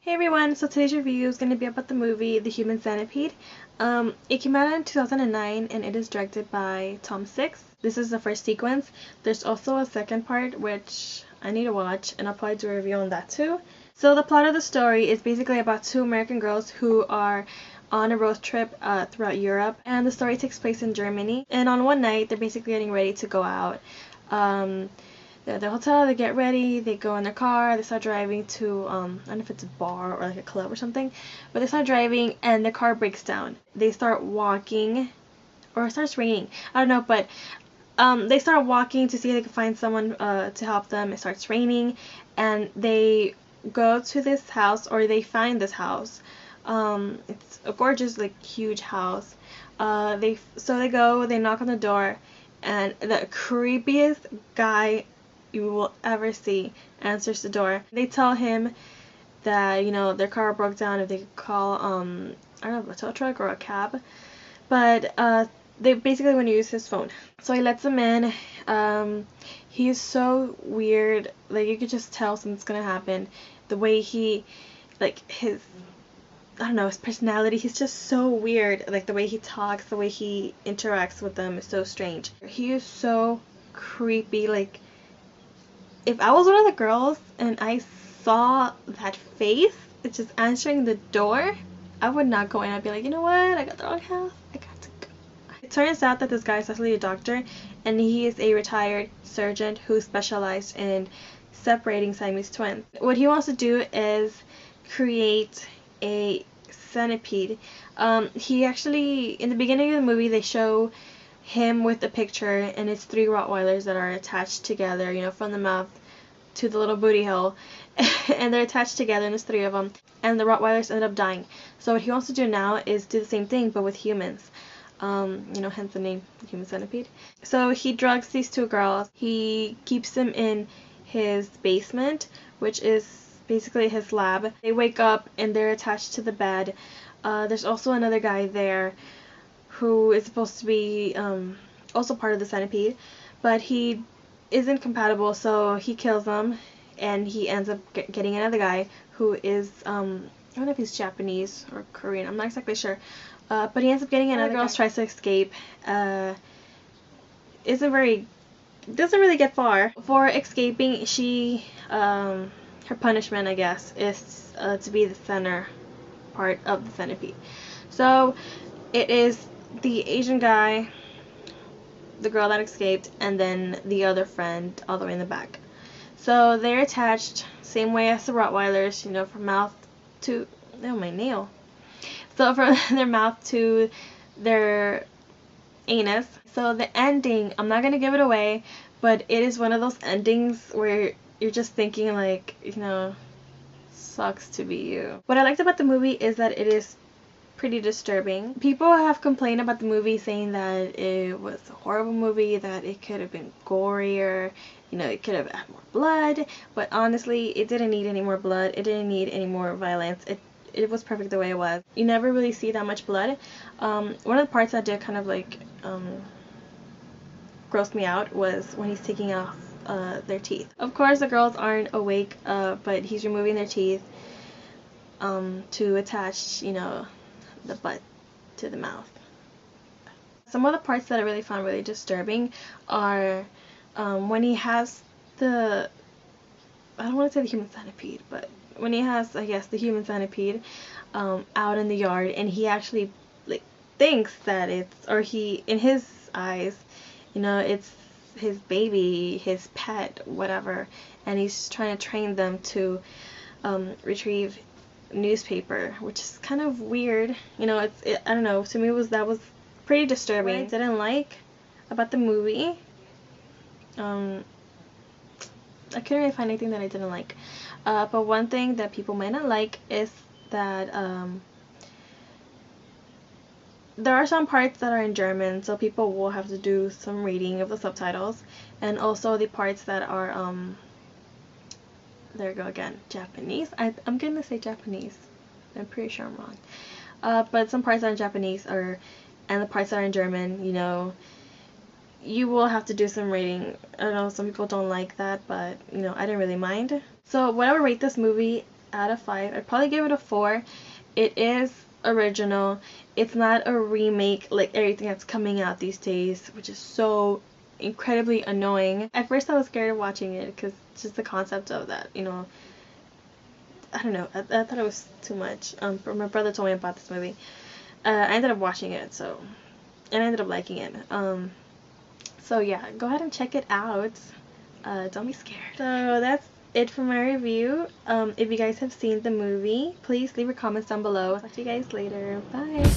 Hey everyone, so today's review is going to be about the movie The Human Centipede. It came out in 2009 and it is directed by Tom Six. This is the first sequence. There's also a second part which I need to watch and I'll probably do a review on that too. So the plot of the story is basically about two American girls who are on a road trip throughout Europe, and the story takes place in Germany. And on one night they're basically getting ready to go out. They're at the hotel, they get ready, they go in their car, they start driving to, I don't know if it's a bar or like a club or something, but they start driving and the car breaks down. They start walking, or it starts raining, I don't know, but they start walking to see if they can find someone to help them. It starts raining, and they go to this house, or they find this house. It's a gorgeous, like, huge house. They go, they knock on the door, and the creepiest guy you will ever see answers the door. They tell him that, their car broke down, if they could call, I don't know, a tow truck or a cab. But they basically want to use his phone. So he lets them in. He's so weird. Like, you could just tell something's gonna happen. The way he, like, his personality, he's just so weird. Like, the way he talks, the way he interacts with them is so strange. He is so creepy. Like, if I was one of the girls and I saw that face, it's just answering the door, I would not go in. I'd be like, you know what? I got the wrong house. I got to go. It turns out that this guy is actually a doctor, and he is a retired surgeon who specialized in separating Siamese twins. What he wants to do is create a centipede. He actually, in the beginning of the movie, they show him with a picture, and it's three Rottweilers that are attached together, from the mouth to the little booty hole, and they're attached together, and there's three of them, and the Rottweilers ended up dying. So what he wants to do now is do the same thing, but with humans. Hence the name, Human Centipede. So he drugs these two girls. He keeps them in his basement, which is basically his lab. They wake up and they're attached to the bed. There's also another guy there who is supposed to be also part of the centipede, but he isn't compatible, so he kills them, and he ends up getting another guy who is, I don't know if he's Japanese or Korean, I'm not exactly sure, but he ends up getting another girl, tries to escape, doesn't really get far. For escaping, she, her punishment, I guess, is to be the center part of the centipede. So it is the Asian guy, the girl that escaped, and then the other friend all the way in the back. So they're attached same way as the Rottweilers, from mouth to, oh, my nail. So from their mouth to their anus. So the ending, I'm not gonna give it away, but it is one of those endings where you're just thinking, like, sucks to be you. What I liked about the movie is that it is pretty disturbing. People have complained about the movie, saying that it was a horrible movie, that it could have been gorier, it could have had more blood, but honestly, it didn't need any more blood, it didn't need any more violence, it was perfect the way it was. You never really see that much blood. One of the parts that did kind of like gross me out was when he's taking off their teeth. Of course, the girls aren't awake, but he's removing their teeth to attach, the butt to the mouth. Some of the parts that I really found really disturbing are when he has I don't want to say the human centipede, but when he has, I guess, the human centipede out in the yard, and he actually, like, thinks that it's, or he, in his eyes, it's his baby, his pet, whatever, and he's trying to train them to retrieve newspaper, which is kind of weird. I don't know, to me that was pretty disturbing. What I didn't like about the movie, I couldn't really find anything that I didn't like, but one thing that people might not like is that there are some parts that are in German, so people will have to do some reading of the subtitles, and also the parts that are there we go again, Japanese. I'm gonna say Japanese. I'm pretty sure I'm wrong. But some parts are in Japanese, and the parts that are in German, you will have to do some reading. I don't know, some people don't like that, but, I didn't really mind. So what I would rate this movie out of 5. I'd probably give it a 4. It is original. It's not a remake like everything that's coming out these days, which is so incredibly annoying. At first I was scared of watching it because just the concept of that, you know, I don't know, I thought it was too much. My brother told me about this movie. I ended up watching it, and I ended up liking it. So yeah, go ahead and check it out. Don't be scared. So that's it for my review. If you guys have seen the movie, please leave your comments down below. Talk to you guys later. Bye.